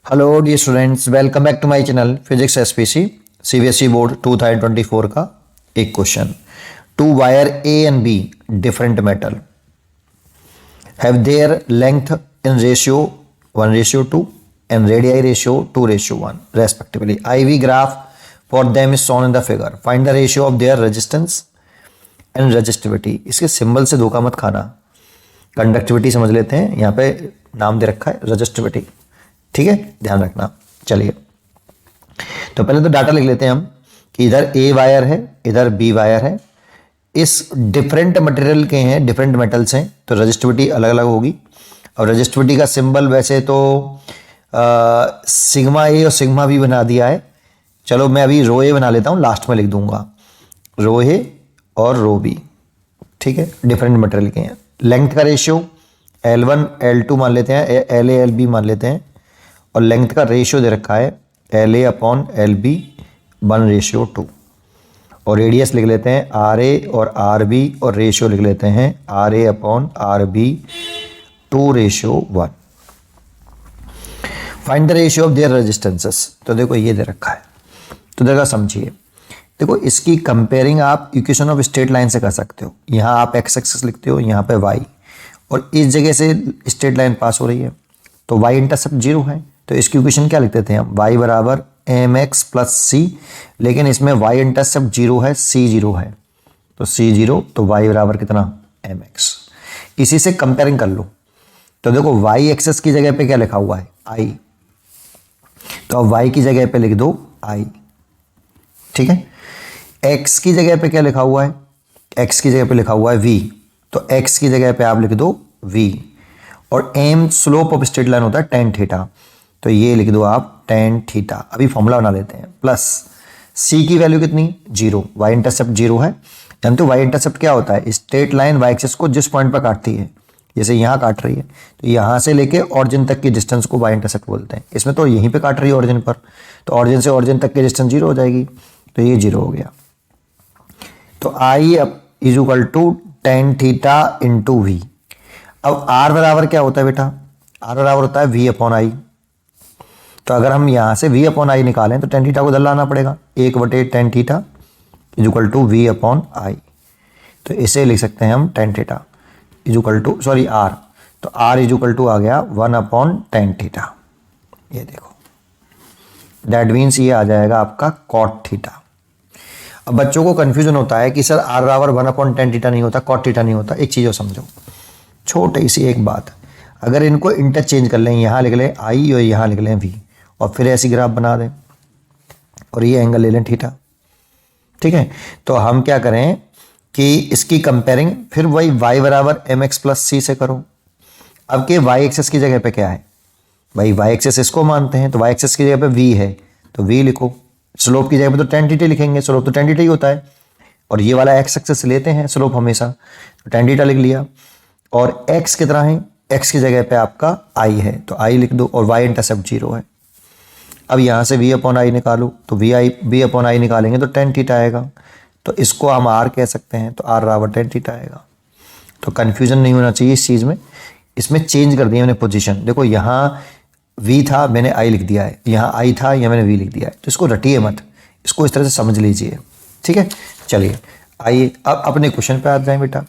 Hello dear students, welcome back to my channel physics SPC CBSE board 2024 का एक question. Two wire A and B different metal have their length in ratio 1:2 and radii ratio 2:1 respectively. IV graph for them is shown in the figure. Find the ratio of their resistance and resistivity. इसके symbol से धोखा मत खाना, conductivity समझ लेते हैं, यहाँ पे नाम दे रखा है रजिस्टिविटी, ठीक है, ध्यान रखना। चलिए तो पहले तो डाटा लिख लेते हैं हम कि इधर ए वायर है, इधर बी वायर है, इस डिफरेंट मटेरियल के हैं, डिफरेंट मेटल्स हैं, तो रजिस्टिविटी अलग अलग होगी। और रजिस्टिविटी का सिंबल वैसे तो सिग्मा ए और सिग्मा बी बना दिया है। चलो मैं अभी रो ए बना लेता हूँ, लास्ट में लिख दूंगा रो ए और रो बी, ठीक है, डिफरेंट मटेरियल के हैं। लेंथ का रेशियो L1 L2 मान लेते हैं, LA LB मान लेते हैं, और लेंथ का रेशियो दे रखा है LA/LB 1:2, और रेडियस लिख लेते हैं RA और RB, और रेशियो लिख लेते हैं RA/RB 2:1। Find the ratio of their resistances. तो देखो ये दे रखा है, तो देखो समझिए, देखो इसकी कंपेयरिंग आप इक्वेशन ऑफ स्ट्रेट लाइन से कर सकते हो। यहाँ आप एक्स एक्सिस लिखते हो, यहाँ पे वाई, और इस जगह से स्ट्रेट लाइन पास हो रही है, तो वाई इंटरसेप्ट 0 है, तो इसकी इक्वेशन क्या लिखते थे हम, y बराबर mx प्लस सी, लेकिन इसमें y इंटरसेप्ट 0 है, c 0 है, तो c 0, तो y बराबर कितना mx। इसी से कंपेयरिंग कर लो, तो देखो y एक्सेस की जगह पे क्या लिखा हुआ है i, तो अब y की जगह पे लिख दो i, ठीक है। x की जगह पे क्या लिखा हुआ है, x की जगह पे लिखा हुआ है v, तो x की जगह पे आप लिख दो v, और m slope of straight line होता है tan थीटा, तो ये लिख दो आप tan थीटा। अभी फॉर्मूला बना लेते हैं, प्लस c की वैल्यू कितनी 0, y इंटरसेप्ट 0 है, जानते हो y इंटरसेप्ट क्या होता है, स्ट्रेट लाइन y एक्सिस को जिस पॉइंट पर काटती है, जैसे यहाँ काट रही है, तो यहाँ से लेके ऑरिजिन तक की डिस्टेंस को y इंटरसेप्ट बोलते हैं। इसमें तो यहीं पे काट रही है ऑरिजिन पर, तो ऑरिजिन से ऑरिजिन तक की डिस्टेंस 0 हो जाएगी, तो ये 0 हो गया। तो I is equal to tan theta into V. अब R बराबर क्या होता है बेटा, R बराबर होता है V/I। तो अगर हम यहाँ से V/I निकालें तो tan थीटा को इधर लाना पड़ेगा, 1/tan theta is equal to V/I। तो इसे लिख सकते हैं हम tan theta is equal to, sorry R, तो R इज इक्वल टू आ गया 1/tan थीटा। ये देखो, दैट मीन्स ये आ जाएगा आपका cot थीटा। अब बच्चों को कंफ्यूजन होता है कि सर R बराबर 1/tan थीटा नहीं होता, cot थीटा नहीं होता। एक चीज़ और समझो, छोटी सी एक बात, अगर इनको इंटरचेंज कर लें, यहाँ लिख लें I और यहाँ लिख लें V, और फिर ऐसी ग्राफ बना दें, और ये एंगल ले लें थीटा, ठीक है। तो हम क्या करें कि इसकी कंपेयरिंग फिर वही y बराबर mx प्लस सी से करो। अब के y एक्सेस की जगह पे क्या है भाई, y एक्सेस इसको मानते हैं, तो y एक्सेस की जगह पे v है, तो v लिखो। स्लोप की जगह पे तो tan थीटा लिखेंगे, स्लोप तो tan थीटा ही होता है, और ये वाला x एक्सेस लेते हैं स्लोप हमेशा, तो tan थीटा लिख लिया। और x कितना है, x की जगह पे आपका i है, तो i लिख दो, और y इंटरसेप्ट 0 है। अब यहाँ से V/I निकालो, तो V/I निकालेंगे तो tan थीटा आएगा, तो इसको हम R कह सकते हैं, तो R बराबर tan थीटा आएगा। तो कन्फ्यूजन नहीं होना चाहिए इस चीज़ में, इसमें चेंज कर दिया मैंने पोजीशन। देखो यहाँ V था, मैंने I लिख दिया है, यहाँ I था, यहाँ मैंने V लिख दिया है, तो इसको रटिए मत, इसको इस तरह से समझ लीजिए, ठीक है। चलिए आइए अब अपने क्वेश्चन पे आ जाएं बेटा।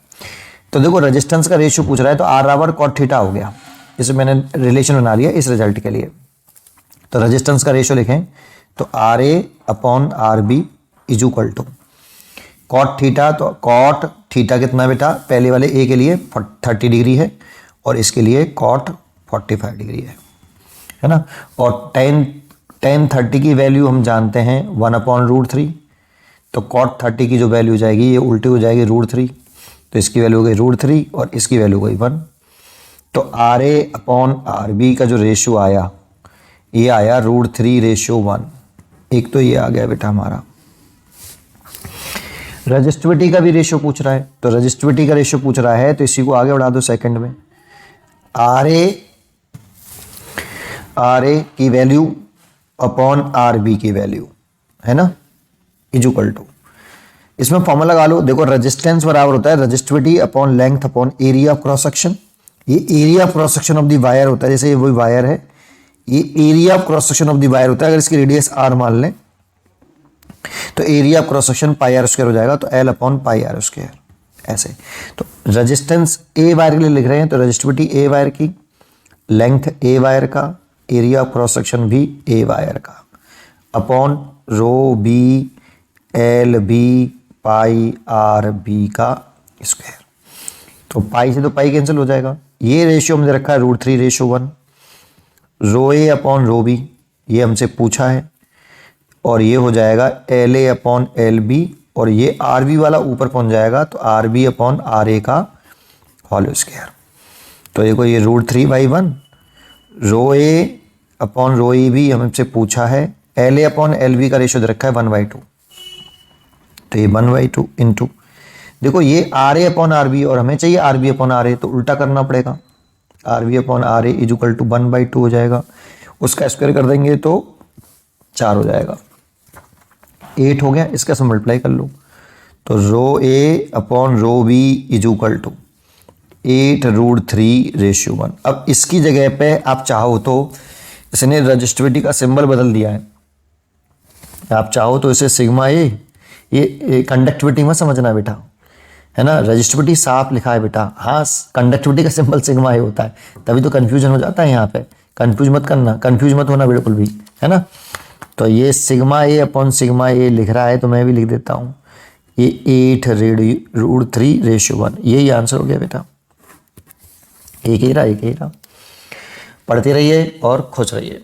तो देखो रेजिस्टेंस का रेशियो पूछ रहा है, तो R बराबर cot थीटा हो गया, इसे मैंने रिलेशन बना लिया इस रिजल्ट के लिए। तो रेजिस्टेंस का रेशियो लिखें, तो RA/RB is equal to cot theta, तो cot थीटा कितना बेटा, पहले वाले A के लिए 30 डिग्री है, और इसके लिए cot 45 डिग्री है ना। और tan 30 की वैल्यू हम जानते हैं 1/√3, तो cot 30 की जो वैल्यू जाएगी ये उल्टी हो जाएगी √3, तो इसकी वैल्यू हो गई √3 और इसकी वैल्यू हो गई 1। तो RA/RB का जो रेशियो आया, ये आया √3:1। एक तो ये आ गया बेटा हमारा। रजिस्टिविटी का भी रेशियो पूछ रहा है, तो रजिस्टिविटी का रेशियो पूछ रहा है, तो इसी को आगे बढ़ा दो सेकंड में। RA की वैल्यू अपॉन RB की वैल्यू है ना, इज इक्वल टू, इसमें फॉर्मूला लगा लो। देखो रेजिस्टेंस बराबर होता है resistivity upon length upon area of cross section. ये area of cross section of the wire होता है, जैसे ये वही वायर है, ये area of cross section of the wire होता है। अगर इसकी रेडियस r मान लें तो area of cross section pi r square हो जाएगा, तो L upon pi r square ऐसे। तो रेजिस्टेंस ए वायर के लिए लिख रहे हैं तो रजिस्टिविटी ए वायर की, लेंथ ए वायर का, एरिया ऑफ क्रॉस सेक्शन भी ए वायर का, upon rho B L B pi R B का स्क्वायर। तो पाई से तो पाई कैंसिल हो जाएगा। ये रेशियो हमने रखा है √3:1, रो ए अपॉन रो बी ये हमसे पूछा है, और ये हो जाएगा L A upon L B, और ये आर बी वाला ऊपर पहुंच जाएगा तो R B upon R A का होल स्क्वायर। तो देखो ये √3/1, रो ए अपॉन रो ई भी हमसे पूछा है, L A upon L B का रेशियो दे रखा है 1/2, तो ये 1/2 इंटू देखो ये R A upon R B और हमें चाहिए R B upon R A, तो उल्टा करना पड़ेगा। R B upon R A equal to 1/2 हो जाएगा, उसका स्क्वायर कर देंगे तो 4 हो जाएगा, 8 हो गया। इसका से मल्टीप्लाई कर लो तो rho A upon rho B equal to 8√3:1। अब इसकी जगह पे आप चाहो तो इसने रजिस्टिविटी का सिंबल बदल दिया है, आप चाहो तो इसे सिग्मा ए, ये कंडक्टिविटी में समझना बेटा, है ना, रजिस्टिविटी साफ लिखा है बेटा, हाँ कंडक्टिविटी का सिंबल सिग्मा ए होता है, तभी तो कंफ्यूजन हो जाता है यहाँ पे। कंफ्यूज मत करना, कंफ्यूज मत होना बिल्कुल भी, है ना। तो ये सिग्मा ए अपॉन सिग्मा ए लिख रहा है तो मैं भी लिख देता हूँ, ये 8√3:1, यही आंसर हो गया बेटा। एक ही रहा। पढ़ते रहिए और खुश रहिए।